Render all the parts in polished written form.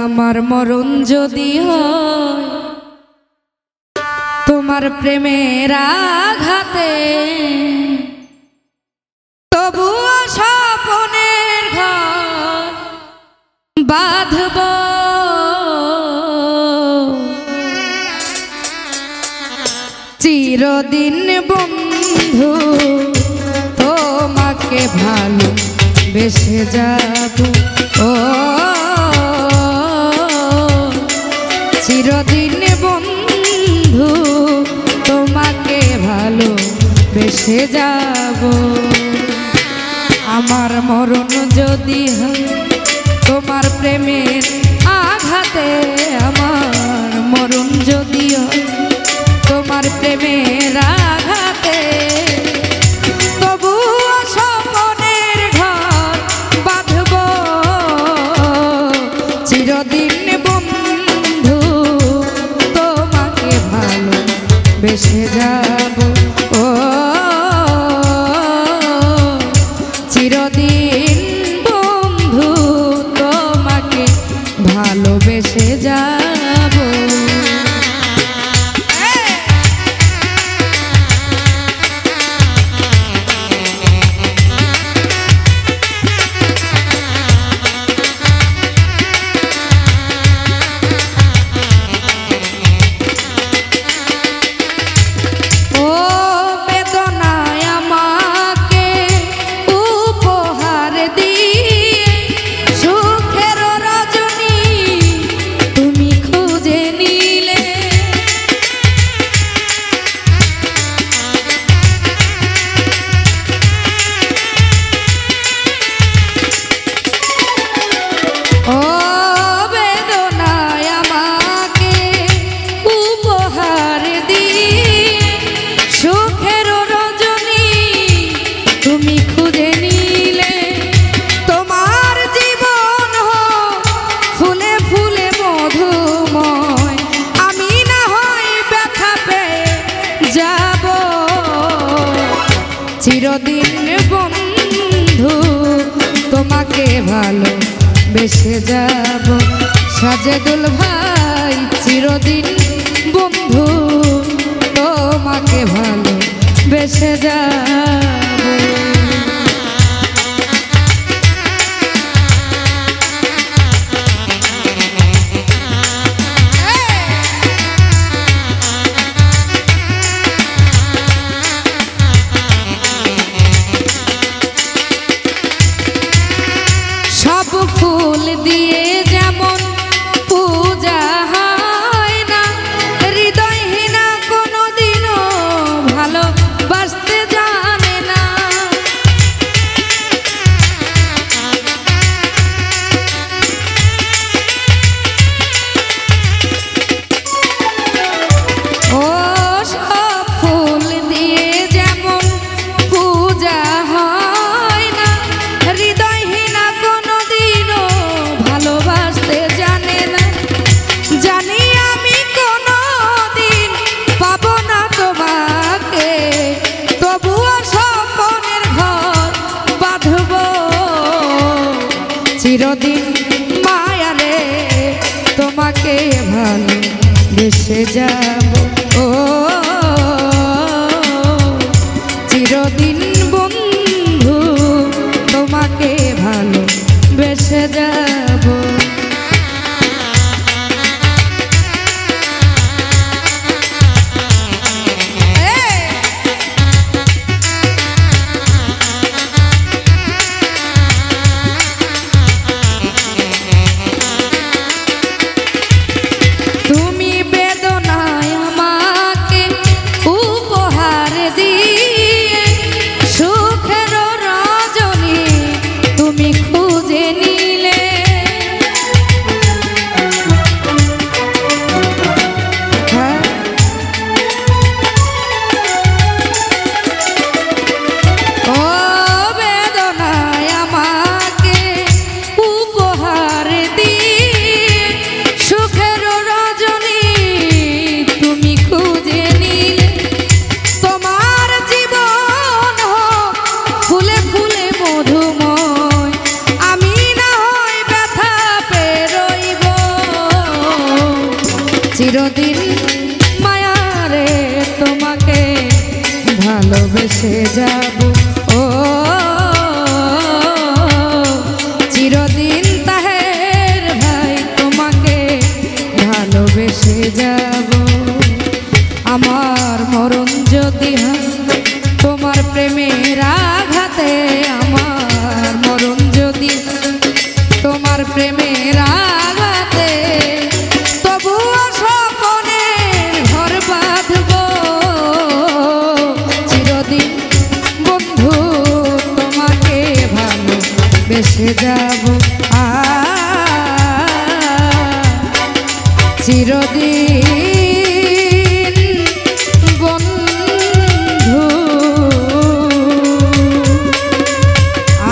আমার মরণ যদি হয় তোমার প্রেমের আঘাতে, তবুও স্বপ্নের ঘর বাঁধব, চিরদিন বন্ধু তোমাকে ভালো বেসে যাব। ও চিরদিন বন্ধু তোমাকে ভালো বেসে যাব। আমার মরণ যদি হয় তোমার প্রেমের আঘাতে, আমার মরণ যদি হয় তোমার প্রেমের আঘাতে, তবুও স্বপ্নের ঘর বাঁধব, চিরদিন বন্ধু তোমাকে ভালো বেসে যাব। ও চিরদিন বন্ধু তোমাকে ভালোবেসে যাব। চিরদিন বন্ধু তোমাকে ভালো বেসে যাব। সাজেদুল ভাই চিরদিন বন্ধু তোমাকে ভালো বেসে যাব। ফুল দিয়ে যেমন পূজা হয় না, হৃদয়হীনা কোনোদিনও ভালোবাসতে জানে না। ও সব ফুল দিয়ে যেমন পূজা হয় না, হৃদয়হীনা কোনোদিনও ভালোবাসতে জানে না। জানি আমি কোনোদিন পাবো না তোমাকে, তবুও স্বপ্নের ঘর বাঁধব, চিরদিন মায়ারে তোমাকে ভালো বেসে যাব। ও চিরদিন বন্ধু তোমাকে ভালো বেসে যাব। তুমি বেদনায় চিরদিন মায়ারে তোমাকে ভালোবেসে যাব ও চিরদিন তাহের ভাই তোমাকে ভালোবেসে যাব আমার মরণ যদি হয় তোমার প্রেমের আঘাতে আমার মরণ যদি তোমার প্রেমের আঘাতে তবুও স্বপনের ঘর বাঁধব চিরদিন বন্ধু তোমাকে ভালোবেসে যাব চিরদিন বন্ধু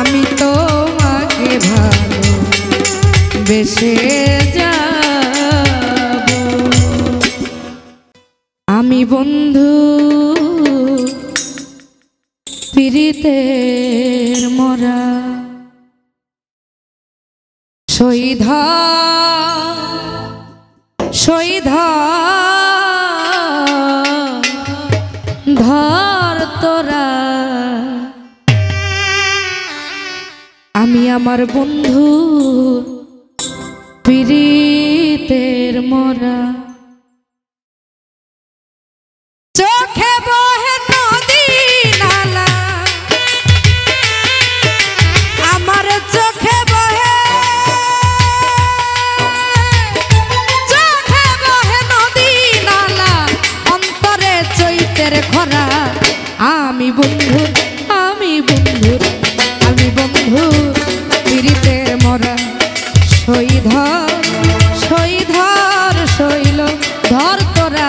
আমি তোমাকে ভালোবেসে যাব আমি বন্ধু পীড়িতের মরা শহীদ ধর তোরা আমি আমার বন্ধু পীড়িতের মরা চোখে বহে নদী নালা আমার চোখে বহে নদী নালা অন্তরে চৈতের খরা আমি বন্ধু পীড়িতের মরা শহীদ শৈল ধর তোরা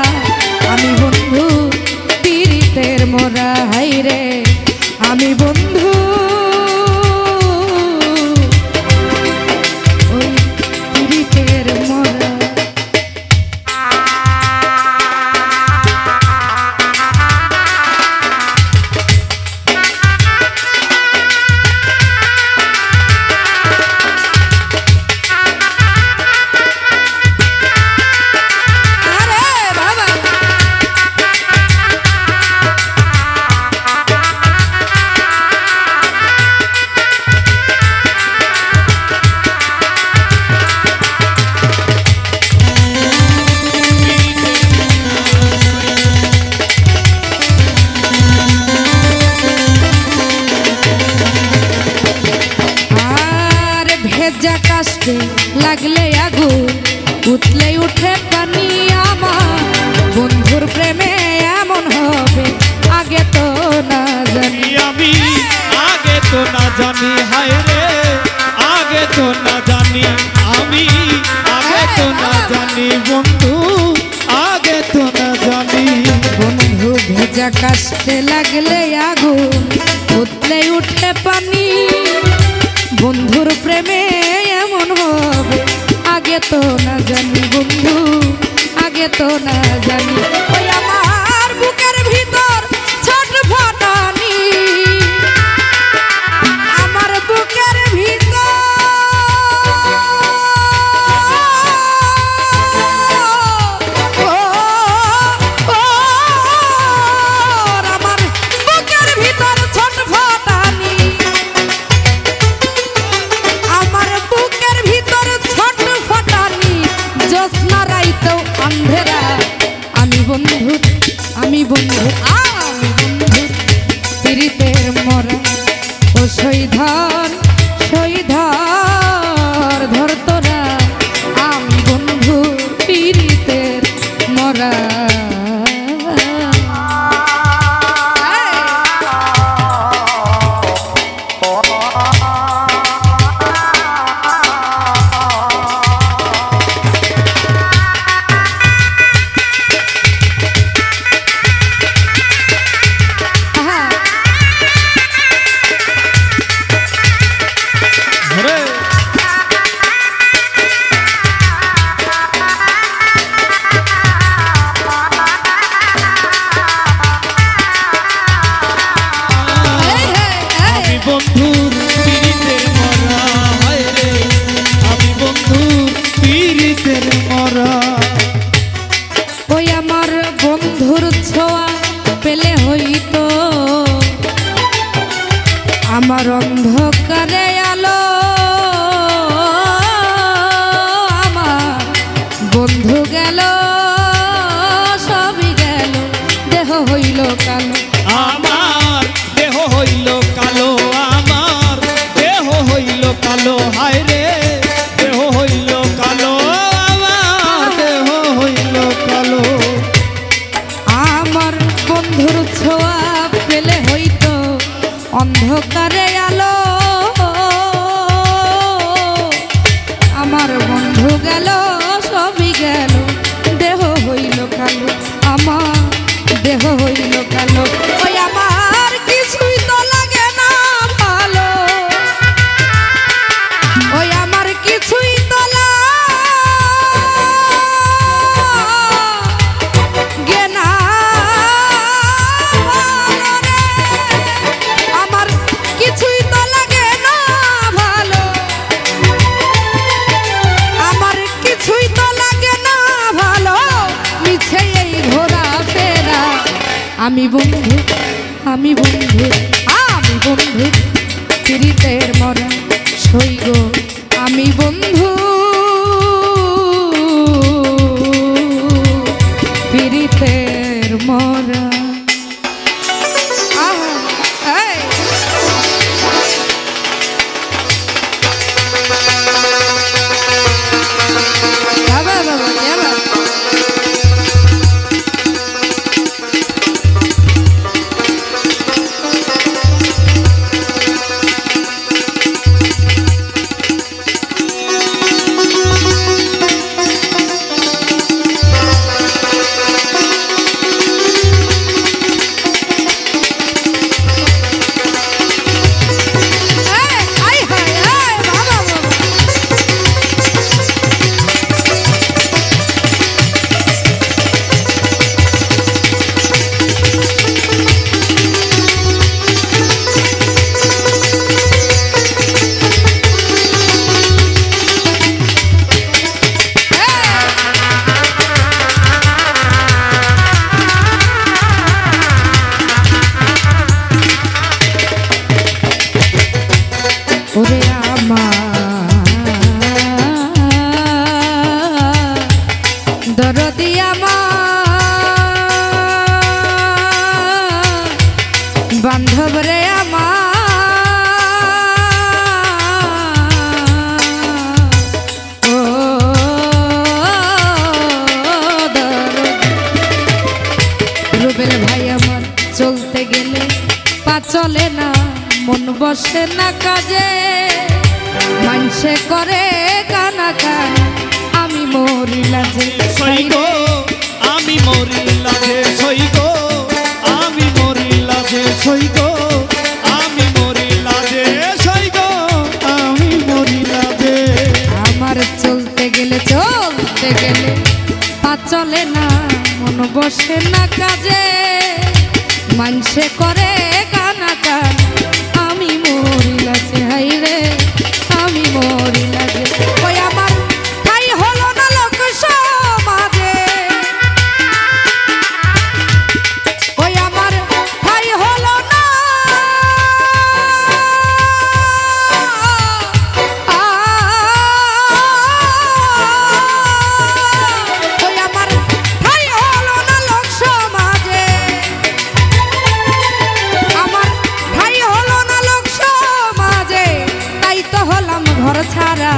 আমি বন্ধু পীড়িতের মরা হাইরে আমি বন্ধু ওই পীড়িতের মরা ভেজা কাস্তে লাগলে আগুন উঠলে উঠে পানি আমার বন্ধুর প্রেমে এমন হবে আগে তো না জানি আমি আগে তো না জানি হায় রে আগে তো না জানি আমি আগে তো না জানি বন্ধু আগে তো না জানি বন্ধু ভেজা কাস্তে লাগলে আগুন উঠলে উঠে পানি বন্ধুর প্রেমে এমন হবে আগে তো না জানি বন্ধু আগে তো না জানি ওই আমার বুকের ভিতর ছটফটানি আমার বুকের ভিতর আমার বুকের ভিতর ছটফটানি আমার বুকের ভিতর ছটফটানি জ্যোৎস্না রাইতেও আন্ধেরা আমি বন্ধু পীড়িতের মরা ও শহীদ ধর তোরা আমি বন্ধু পীড়িতের মরা বন্ধু গেল সবই গেল, দেহ হইল কালো, আমার দেহ হইল কালো। ওই আমার কিছুই তো লাগে না ভালো, ওই আমার কিছুই তো লাগে না ভালো রে, আমার কিছুই তো লাগে না ভালো, আমার কিছুই তো লাগে না ভালো, মিছে এই ঘোরা ফেরা। আমি বন্ধু, আমি বন্ধু, আমি বন্ধু পীড়িতের মরা সই গো, আমি বন্ধু পীড়িতের মরা। ওরে আমার দরদি আমার বান্ধব রে আমার, ও রুবেল ভাই আমার চলতে গেলে পা চলে না, মন বসে না কাজে, মানসে করে কানা কান, আমি মরি লাজে সই গো, আমি মরি লাজে সই গো, আমি মরি লাজে সই গো, আমি মরি লাজে সই গো, আমি মরি লাজে। আমার চলতে গেলে পা চলে না, মন বসে না কাজে, মানসে করে কানা কান, আমি মরি লাজে হাই রে, আমি মরি লাজে। ওই আমার ঠাই হলো না লোক সমাজে, ওই আমার ঠাই হলো না, ওই আমার ঠাই হলো না লোক সমাজে, আমার ঠাই হলো না লোক সমাজে, তাই তো হলাম ঘর ছাড়া।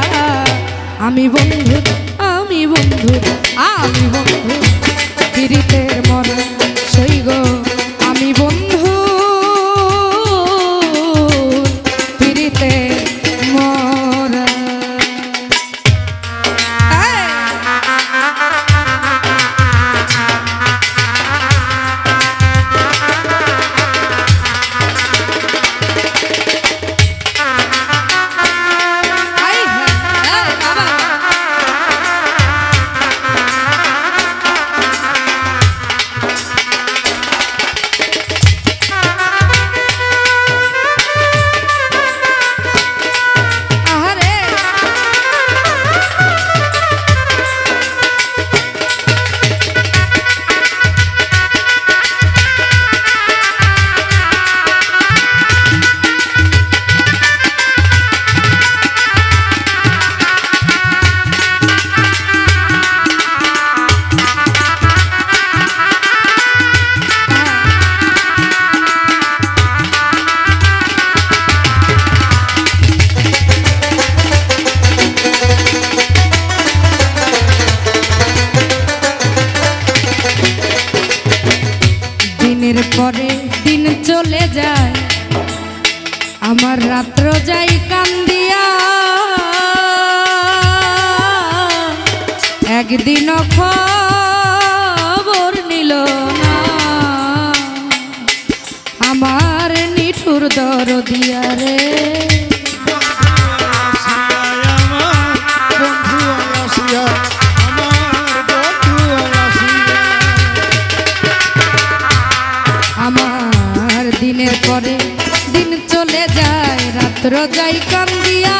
আমি বন্ধু, আমি বন্ধু, আমি বন্ধু পীড়িতের মরা সই গো, আমি বন্ধু পীড়িতের মরা। একদিনও খবর নিল না আমার নিঠুর দরদিয়া রে। আমার দিনের পরে দিন চলে যায় রাত্র যাই কান্দিয়া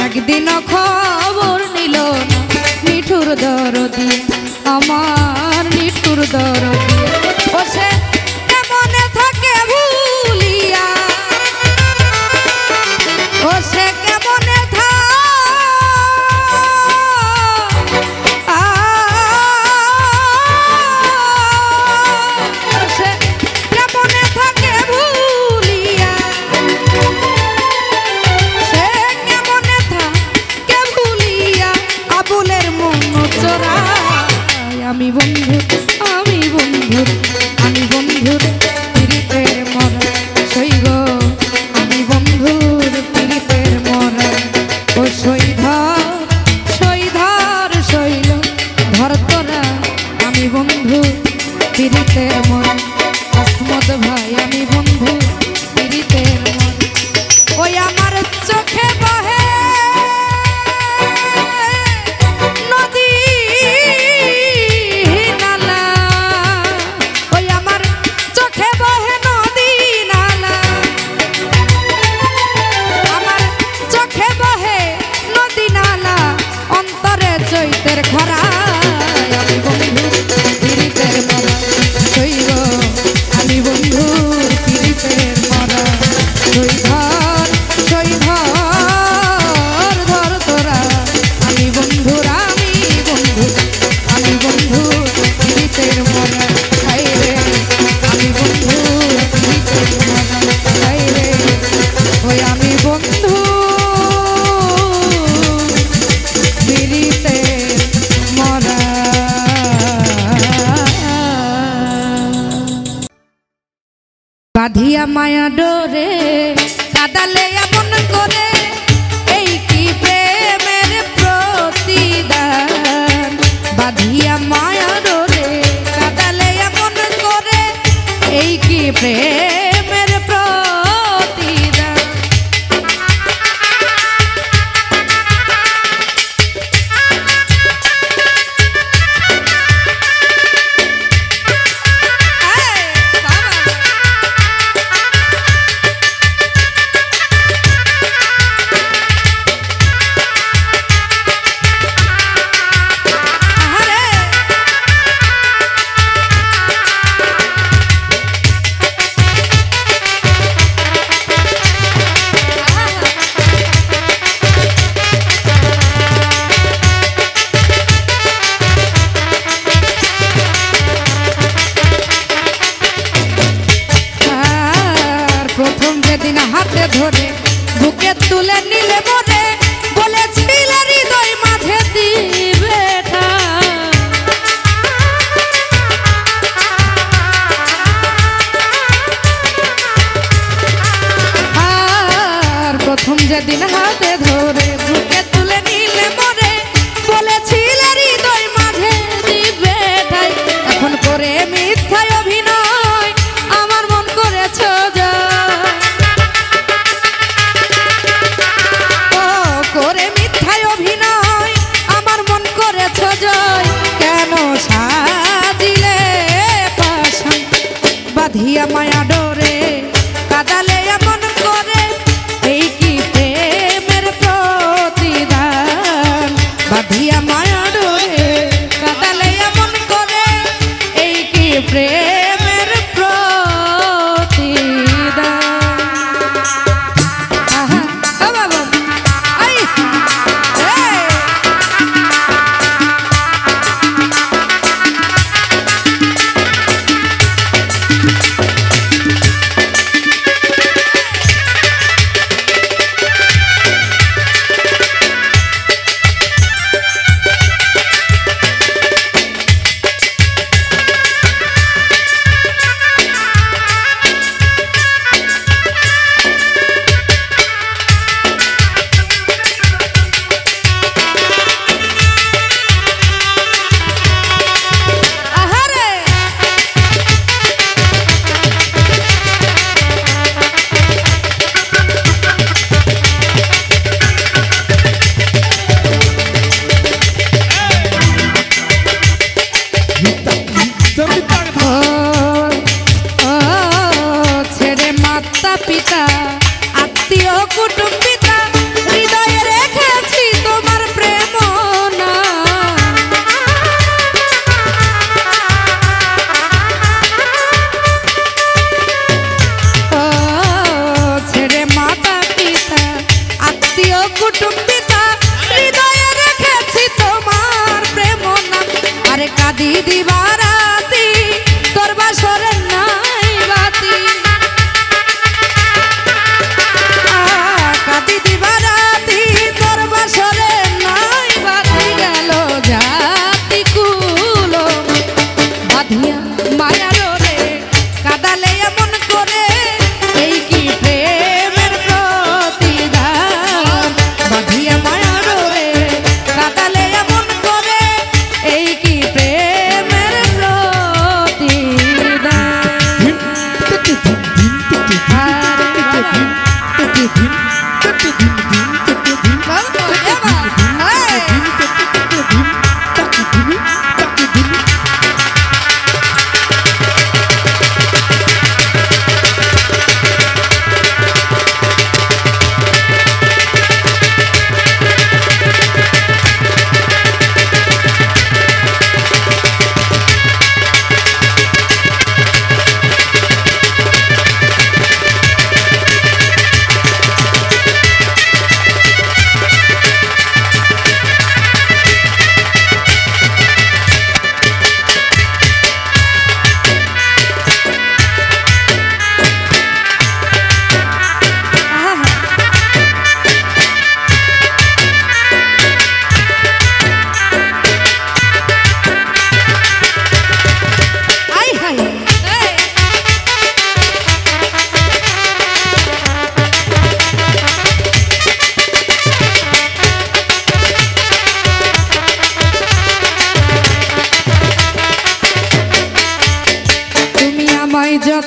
একদিনও খবর নিল না নিঠুর দরদি আমার নিঠুর দরদি। ও সে কেমনে থাকে ভুলিয়া ও সে কেমনে আমি বন্ধুর পীড়িতের মরা সইগ আমি বন্ধুর পীড়িতের মরা। ও সইধর শৈল ধর তোরা আমি বন্ধু পীড়িতের মরা। আসমত ভাই আমি বন্ধু পীড়িতের মরা। ওই আমার চোখে বহে চৈতের খরা আমি বন্ধু পীড়িতের মরা সইগ আমি বন্ধু পীড়িতের মরা। সইধর ধর তোরা আমি বন্ধু পীড়িতের মরা। হাই রে আমি বন্ধু পীড়িতের মরা। হাই রে ওই আমি বন্ধু বাঁধিয়া মায়া ডোরে কাদালে এমন করে এই কি প্রেমের প্রতিদান। বাঁধিয়া মায়া ডোরে কাদালে এমন করে এই কি প্রেমের প্রতিদান।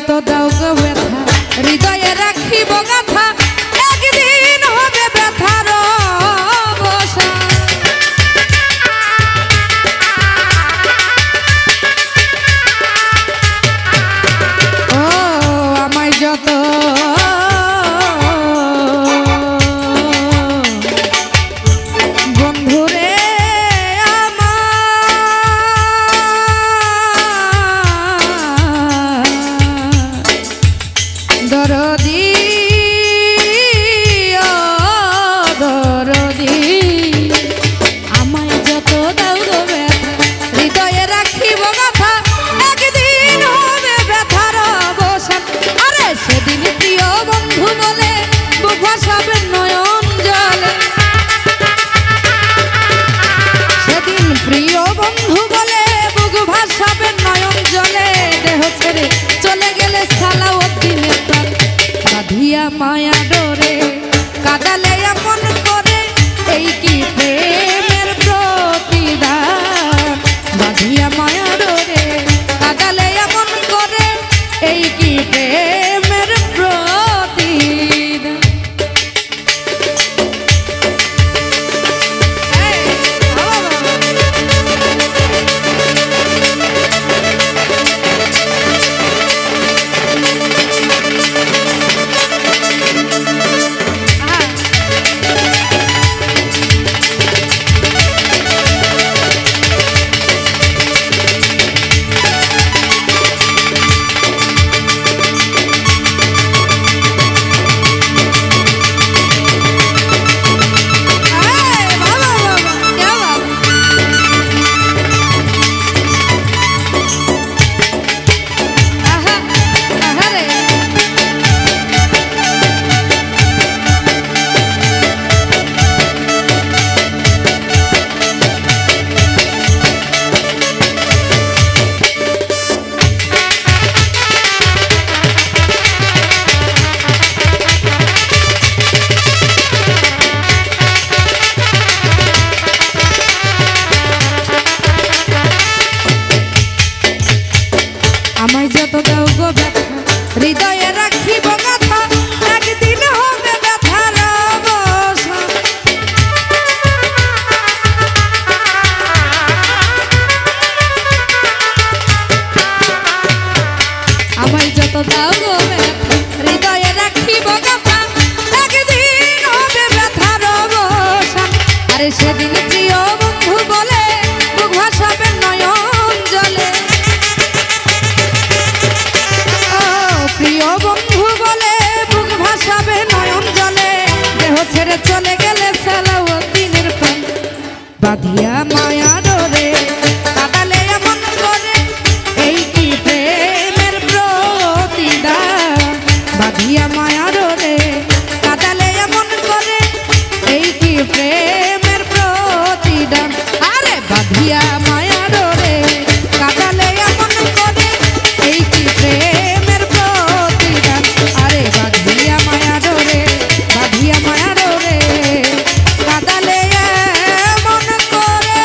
যত দাও গো ব্যথা হৃদয়ে রাখিব গাথা একদিন হবে ব্যথার অবসান। ও আমায় যত বন্ধুরে দরদি ও দরদি আমায় যত দাও গো ব্যথা হৃদয়ে রাখিব গাথা একদিন হবে ব্যথার অবসান। আরে সেদিন প্রিয় বন্ধু বলে বুক ভাসাবে নয়ন জলে, সেদিন প্রিয় বন্ধু বলে বুক ভাসাবে নয়ন জলে, দেহ ছেড়ে চলে গেলে সালাউদ্দিনের প্রাণ বাঁধিয়া মায়া ডোরে কাদালে এমন করে এই কি প্রেমের প্রতিদান। বাঁধিয়া মায়া ডোরে কাদালে এমন করে এই কি প্রেমের প্রতিদান। আমায় যত দাও গো ব্যথা হৃদয়ে রাখিব গাথা একদিন হবে ব্যথার অবসান। আমায় যত দাও গো ব্যথা হৃদয়ে রাখিব গাথা একদিন হবে ব্যথার অবসান। আরে সেদিন প্রিয় বন্ধু বলে বুক ভাসাবে নয়ন জলে, প্রিয় বন্ধু বলে বুক ভাসাবে নয়ন জলে, দেহ ছেড়ে চলে গেলে সালাউদ্দিনের প্রাণ বাঁধিয়া মায়া ডোরে কাদালে এমন করে এই কি প্রেমের প্রতিদান। বাঁধিয়া মায়া ডোরে কাদালে এমন করে এই কি প্রেমের প্রতিদান। আরে বাঁধিয়া মায়া ডোরে কাদালে এমন করে এই কি প্রেমের প্রতিদান। আরে বাঁধিয়া মায়া ডোরে বাঁধিয়া মায়া ডোরে কাদালে এমন করে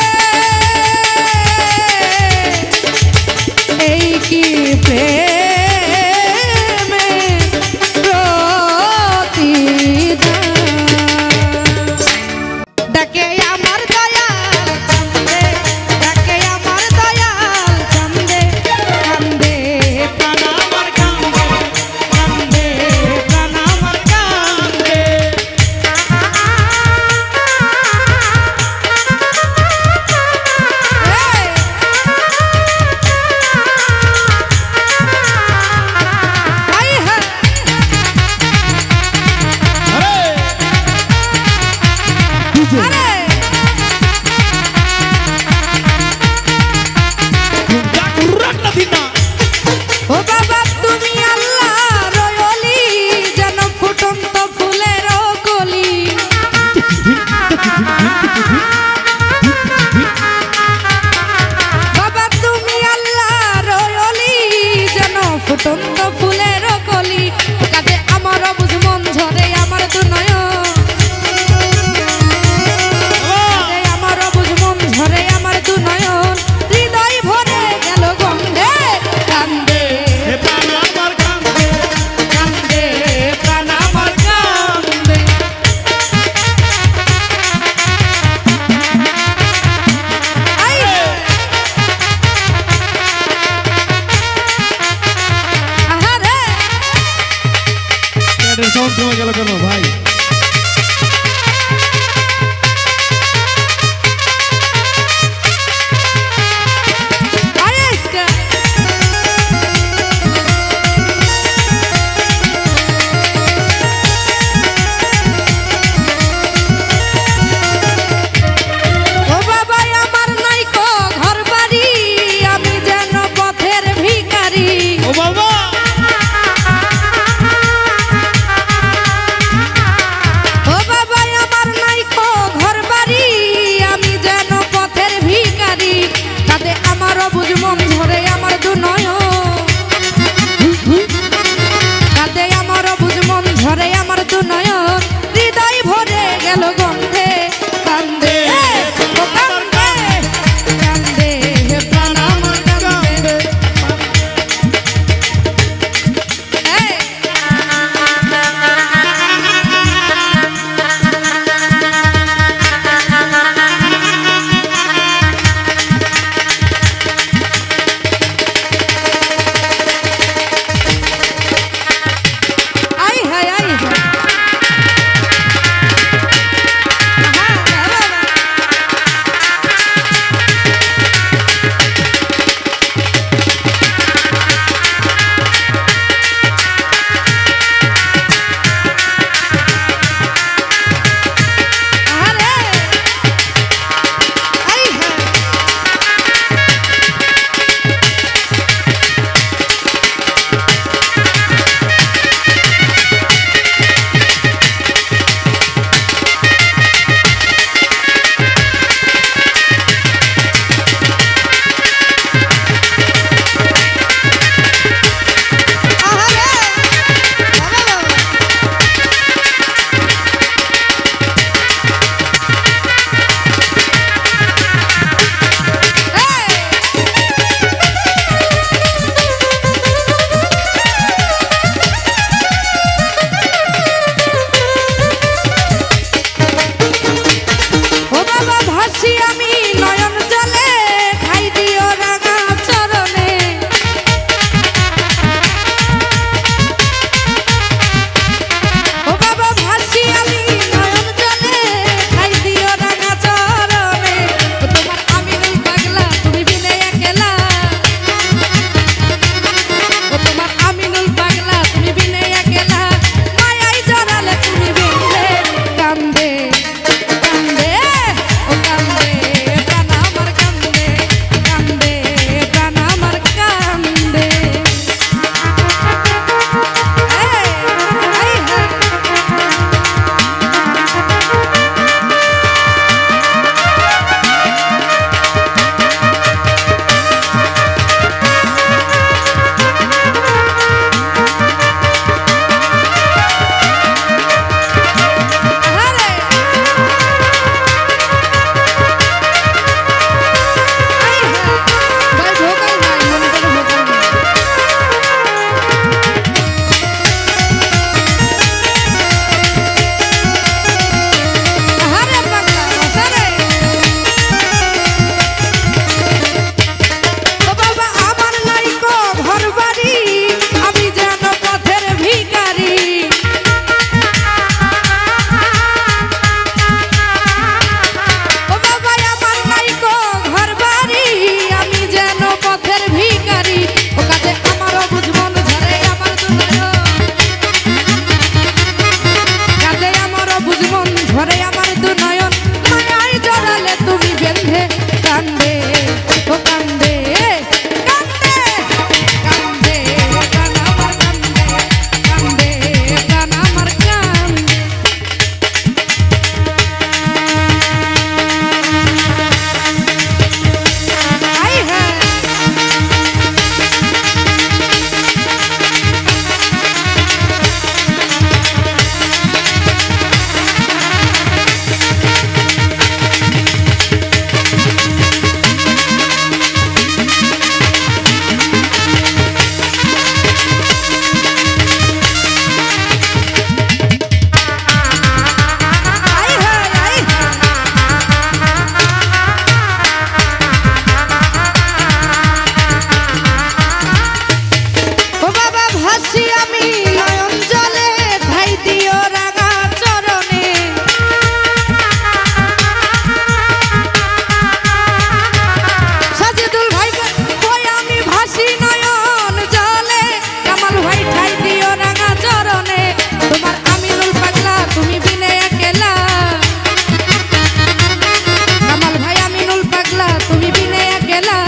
তুমি বিনে গেলা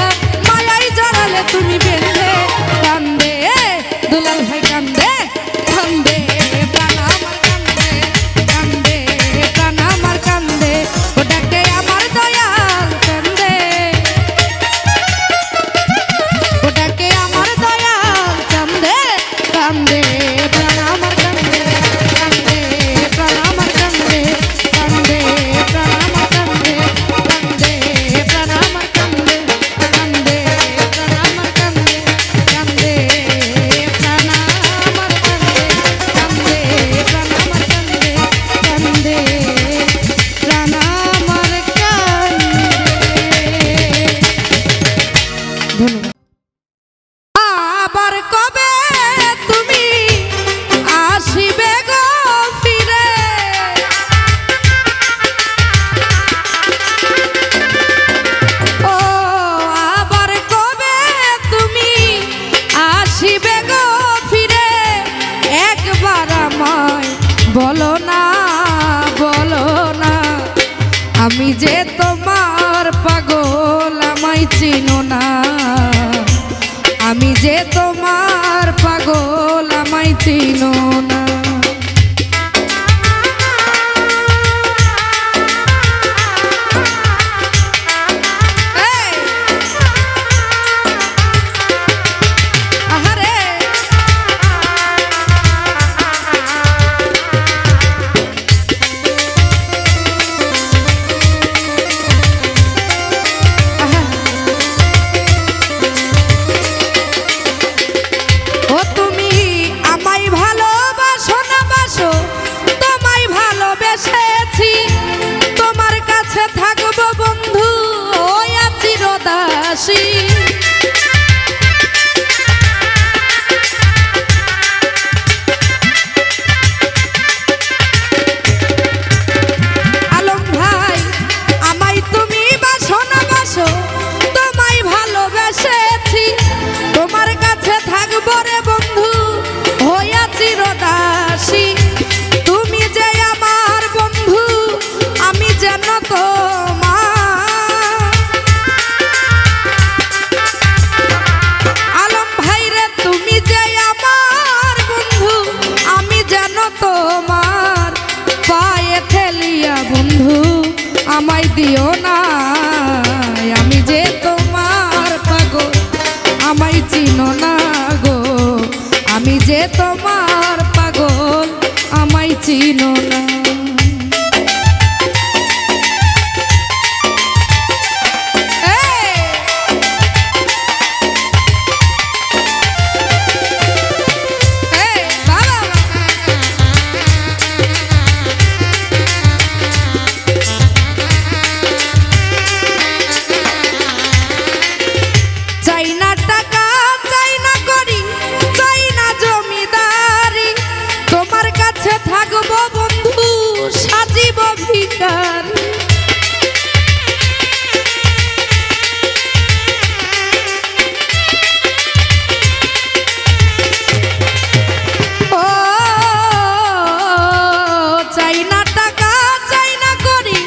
মায়াই জড়ালে তুমি বেঁধে কান্দে দুলাল ভাই কান্দে কান্দে প্রাণ আমার কান্দে কান্দে প্রাণ আমার কান্দে ওটাকে আমার দয়াল কান্দে ওটাকে আমার দয়াল কান্দে কান্দে প্রাণ আমার কান্দে কান্দে প্রাণ আমার কান্দে কান্দে প্রাণ আমার কান্দে কান্দে প্রাণ আমার কান্দে কান্দে প্রাণ আমার কান্দে কান্দে প্রাণ আমার কান্দে কান্দে প্রাণ আমার কান্দে কান্দে প্রাণ আমার কান্দে। ধন্যবাদ। আবার কবে তুমি আসিবে গো ফিরে ও আবার কবে তুমি আসিবে গো ফিরে একবার আমায় বলো না আমি যে তোমার পাগল আমায় চিনো না আমি যে তোমার পাগল আমায় চিনো না আহারে ও তুমি আমায় ভালোবাসো না বাসো তোমায় ভালোবেসেছি তোমার কাছে থাকবো বন্ধু ওই চিরদাসী আলম ভাই আমায় তুমি বাসো না বাসো তোমায় ভালোবেসেছি তোমার কাছে থাকবো রে বন্ধু হইয়া চিরদাসী তুমি যে আমার বন্ধু আমি যেন তোমার আলম ভাই রে তুমি যে আমার বন্ধু আমি যেন তোমার পায়ে ঠেলিয়া বন্ধু আমায় দিও না আমি যে তোমার পাগল আমায় চিনো না গো আমি যে তোমার পাগল আমায় চিনো না চাই না টাকা চাই না করি চাই না জমিদারি তোমার কাছে থাকবো বন্ধু সাজিব ভিখারি ও চাই না টাকা চাই না করি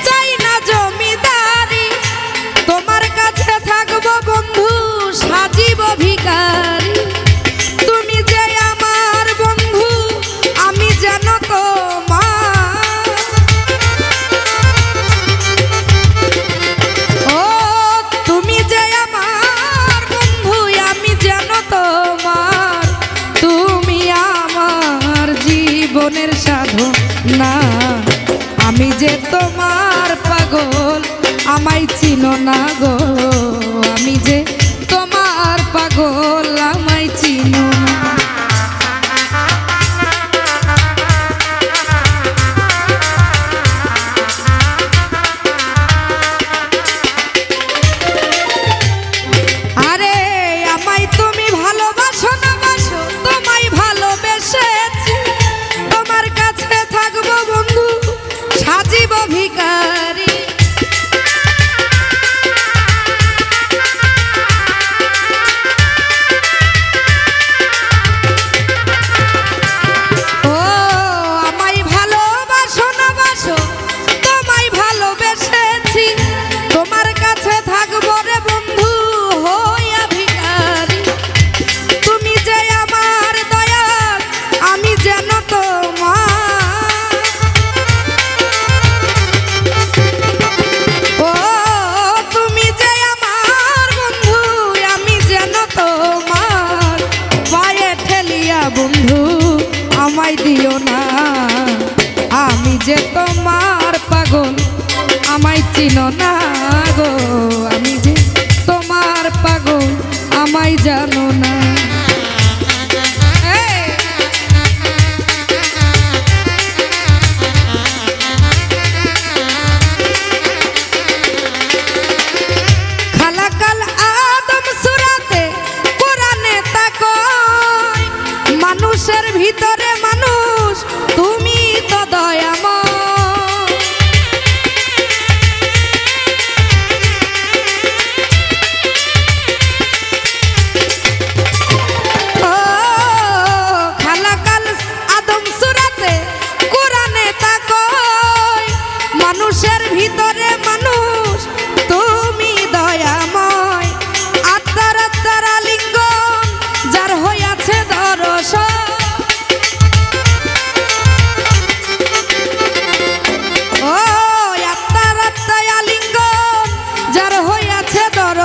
চাই না জমিদারি তোমার কাছে থাকবো বন্ধু সাজিব ভিখারি তুমি যে আমার বন্ধু আমি যেন তোমার ও তুমি যে আমার বন্ধু আমি যেন তোমার তুমি আমার জীবনের সাধনা আমি যে তোমার পাগল আমায় চিনো না গো আমি যে তোমার পাগল আমায় চিনো না আরে আমায় তুমি ভালোবাসো না বাসো তোমায় ভালোবেসেছি তোমার কাছে থাকবো বন্ধু সাজিব ভিখারি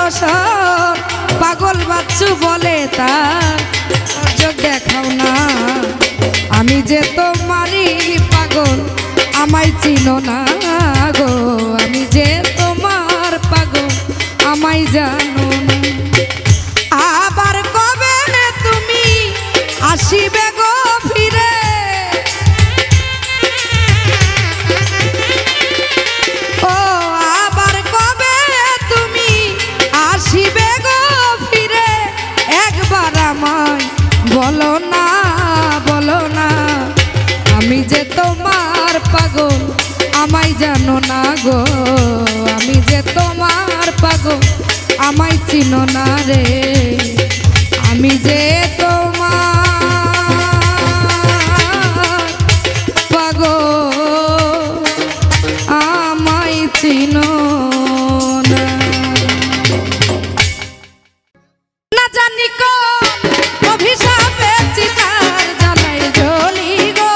দোষর পাগল বাচ্চু বলে তার চোখ দেখাও না আমি যে তোমারই পাগল আমায় চিনো না গো আমি যে তোমার পাগল আমায় জানো না আবার কবে তুমি আসিবে গো ফিরে ও আবার কবে তুমি আসিবে গো ফিরে একবার আমায় বলো না আমি যে তোমার পাগল আমায় জানো না গো আমি যে তোমার পাগল আমায় চিনো না রে আমি যে তোমার পাগল আমায় চিনো না না জানি কোন অভিশাপে চিতার জ্বালায় জ্বলি গো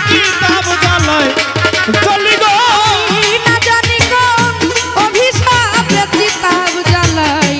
চিতাব জ্বালায় জ্বলি গো না জানি কোন অভিশাপে চিতার জ্বালায়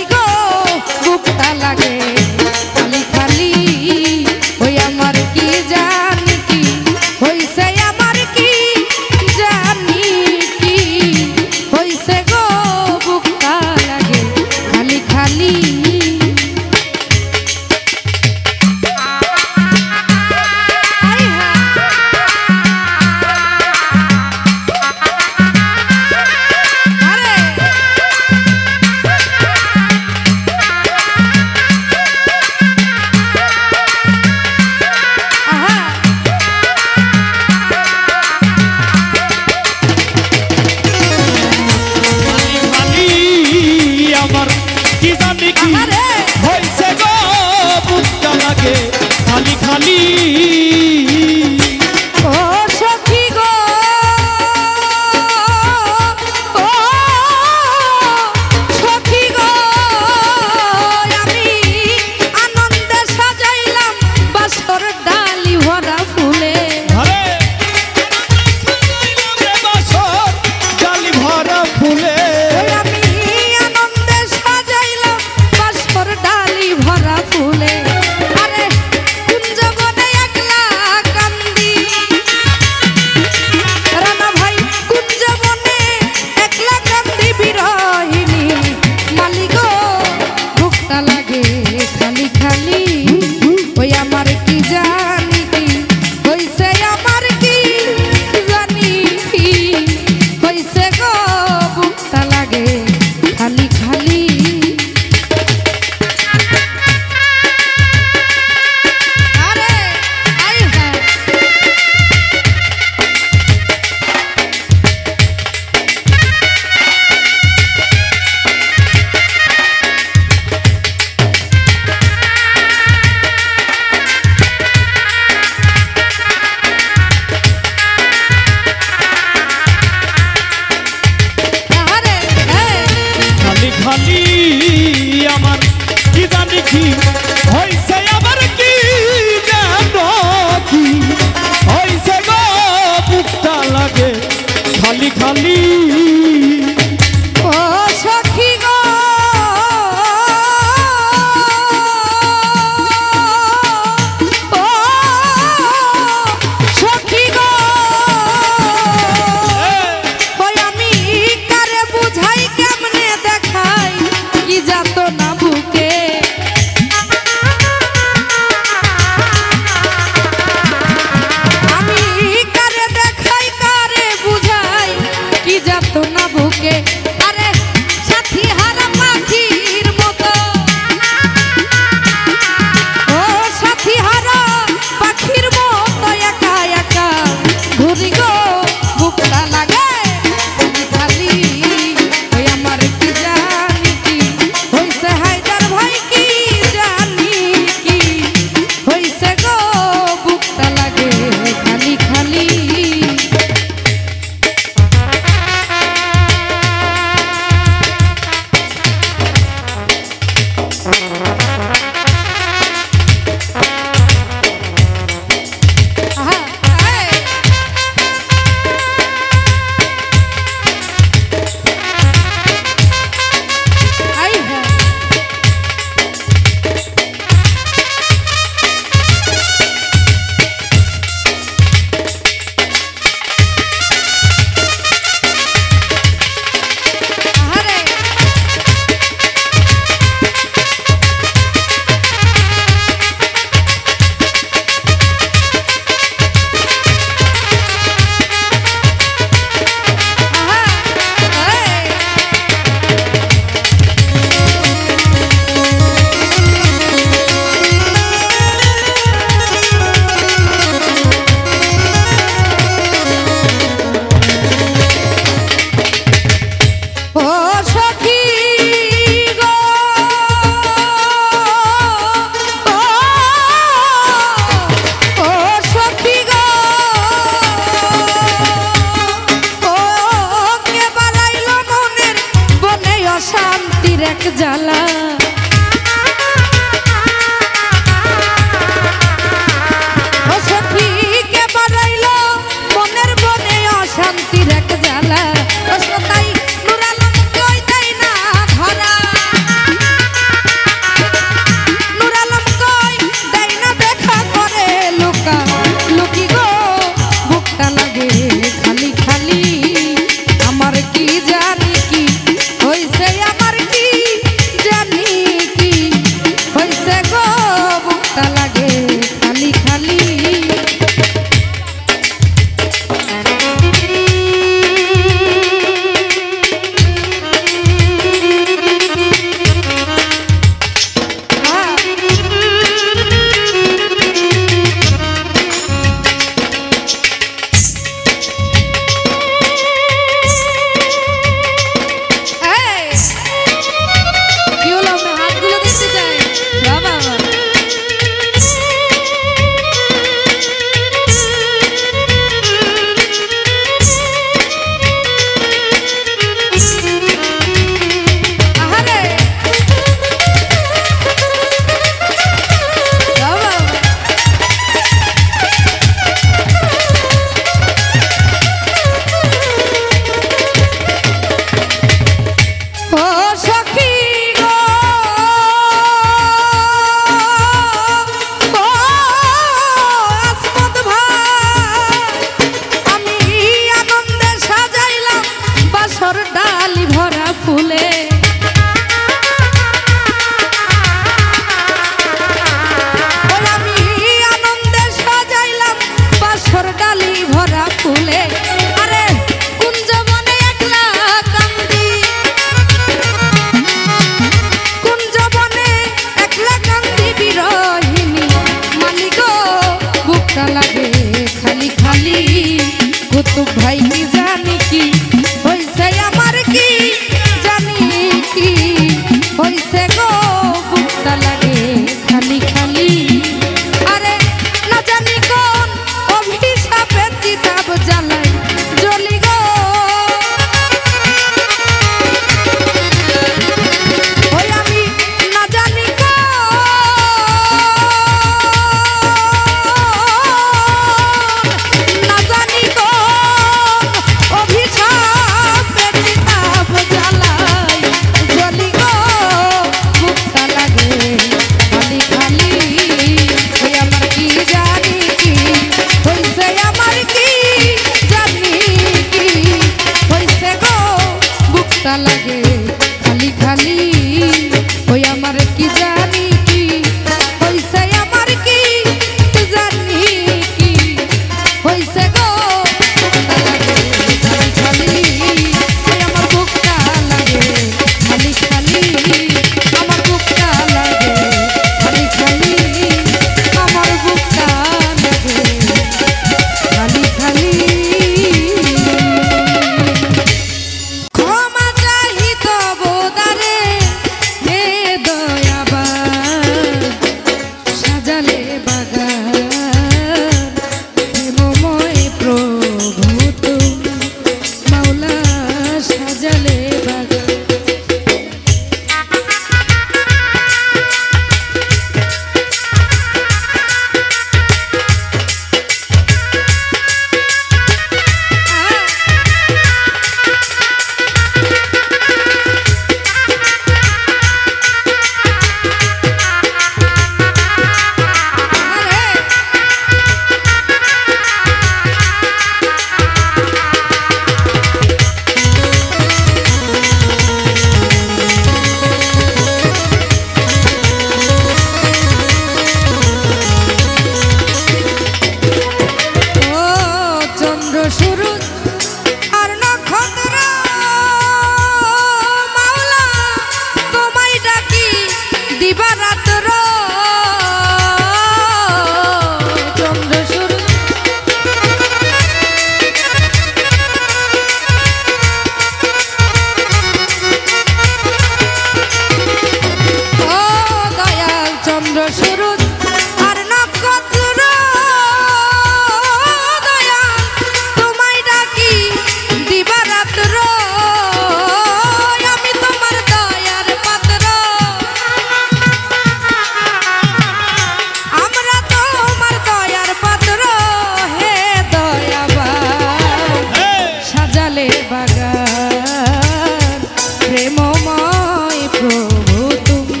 বাগান প্রেমময় প্রভু তুমি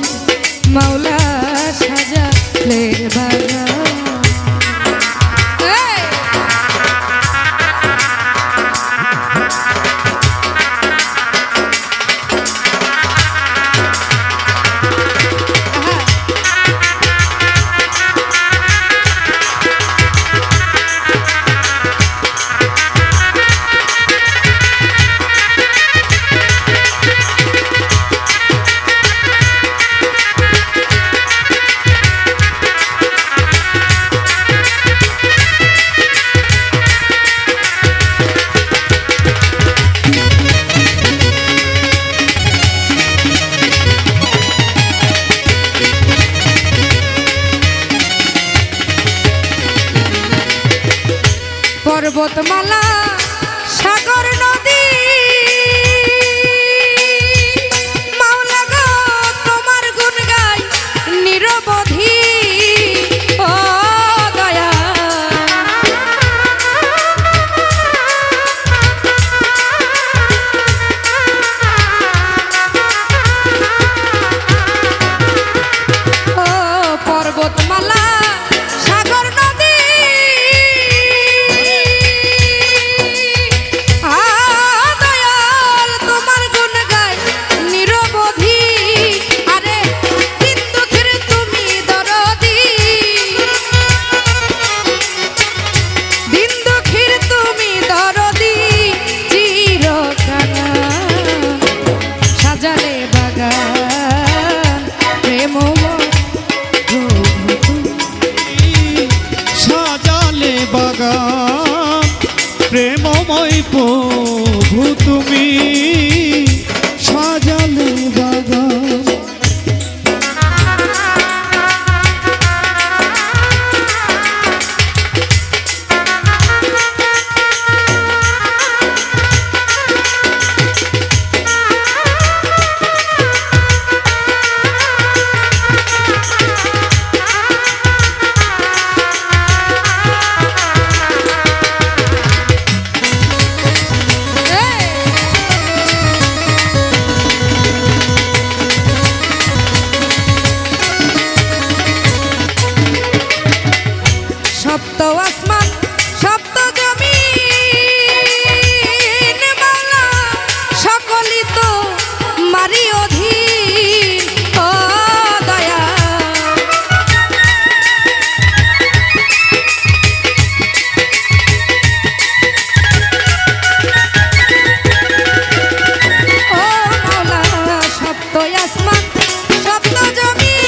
মাওলা সাজালে বাগান। পর্বতমালা সাগর নদী মাওলা গো তোমার গুণ গাই নিরবধি ও দয়া। ও পর্বতমালা সাগর নদী প্রেমময় প্রভু তুমি সাজালে বাগান। সপ্ত আসমান সপ্ত জমিন মাওলা সকলই তো মারি অধীন ও দয়া। ও মাওলা সপ্ত আসমান সপ্ত জমিন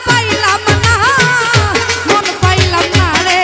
পাইলাম না মন পাইলাম না রে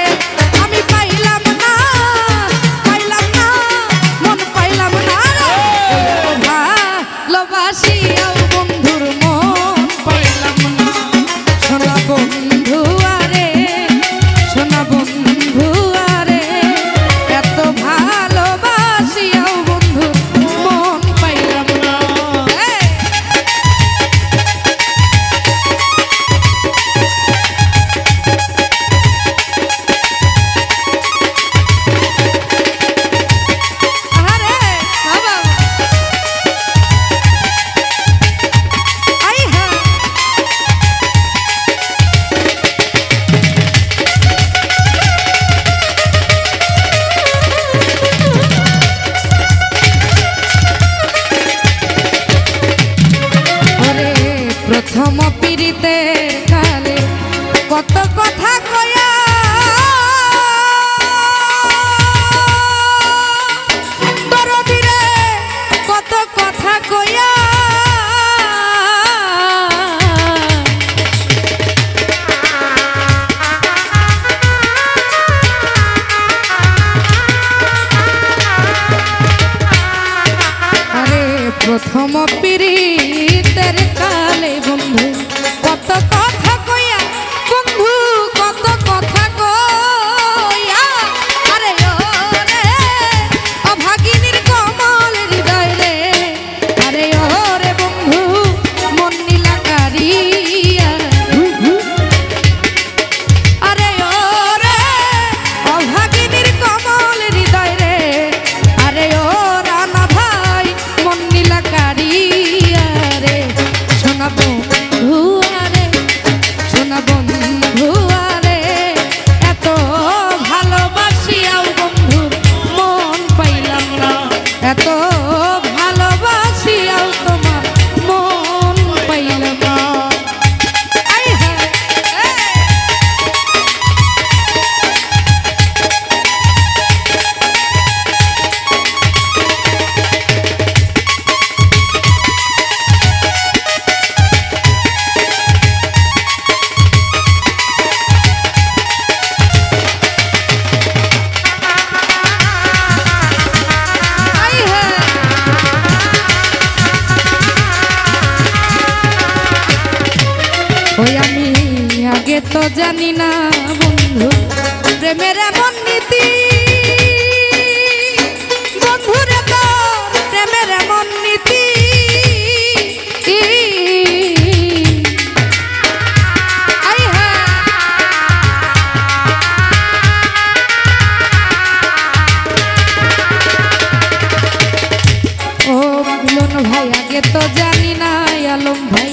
প্রথম পিরিতের কালে বন্ধু কত কথা কইয়া বন্ধু কত কথা কইয়া আরে ও রে অভাগিনীর কমল হৃদয় রে আরে ও রে বন্ধু মন নীলা কারিয়া আরে ও রে অভাগিনীর কমল হৃদয় রে আরে ও রানা ভাই মন নীলা কারিয়া রে শোনা বন্ধু আরে শোনা বন্ধু আরে এত ভালোবাসিয়াও বন্ধুর মন পাইলাম না এত ভালোবাসিয়াও তোমার মন পাইলাম না আয় হায় ওই আমি আগে তো জানি না বন্ধু প্রেমের এমন নীতি বন্ধুরে তো প্রেমের এমন নীতি আই হ্যাঁ ও মিলন ভাই আগে তো জানি না আলম ভাই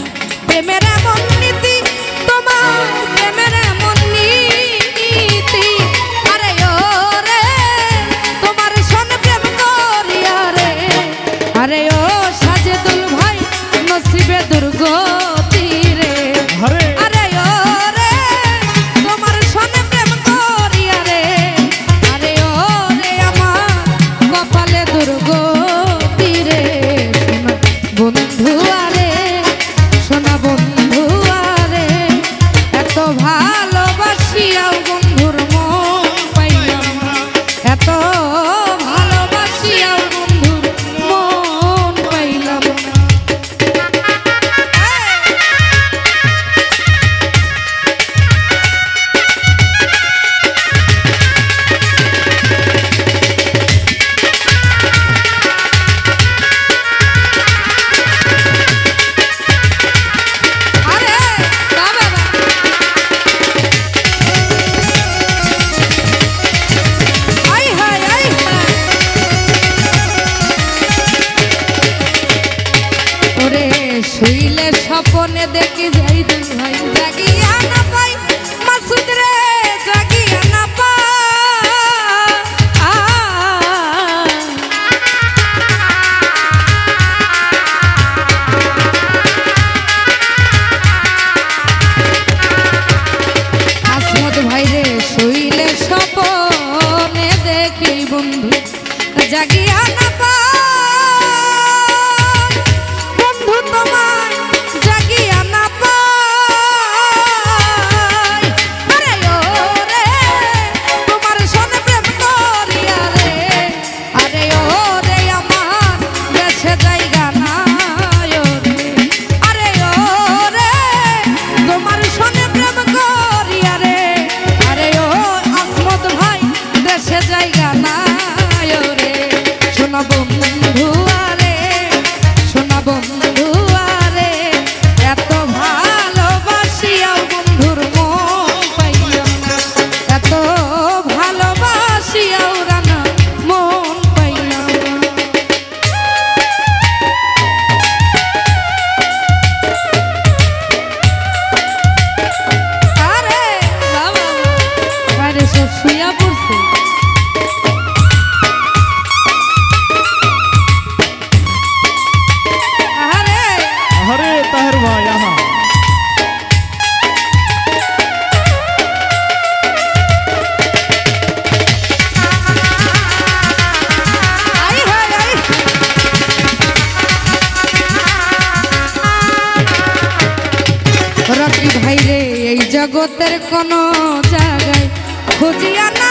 প্রেমের এমন নীতি তোমার প্রেমের এমন নীতি আরে ও রে তোমার সনে প্রেম করিয়া রে আরে ও সাজেদুল ভাই নসিবে দুর্গতি রে আরে ও রে তোমার সনে প্রেম করিয়া রে আরে ও রে আমার কপালে দুর্গতি রে বন্ধু আরে শোনা বন্ধু আরে এত ভালোবাসিয়াও বন্ধুর মন পাইলাম না এত ভালোবাসিয়াও বন্ধুর মন পাইলাম না আরে বাবা আই হায় আই হায় ওরে শুইলে স্বপনে দেখি যাই দুই ভাই জাগিয়া না পাই মাসুদ রে জাগিয়া না পাই আসমত ভাই রে শুইলে স্বপনে দেখি বন্ধু জাগিয়া না পাই বন্ধু তোমায় জাগিয়া না পাই আরে ও রে তোমার সনে প্রেম করিয়া রে আরে ও রে আমার দেশে জায়গা নাই ও রে আরে ও রে তোমার সনে প্রেম করিয়া রে আরে ও আসমত ভাই দেশে জায়গা নাই ও রে শোনা বন্ধু আরে শোনা বন্ধু আরে এত ভালোবাসিয়াও বন্ধুর মন পাইলাম না এত ভালোবাসিয়াও রানা মন পাইলাম না আরে বাবা আরে সব শুইয়া পড়ছে আরে अरे ताहिर भाई यहाँ আই হায় আই রাত্রি ভাই রে এই জগতের কোন জায়গায় খুঁজিয়া না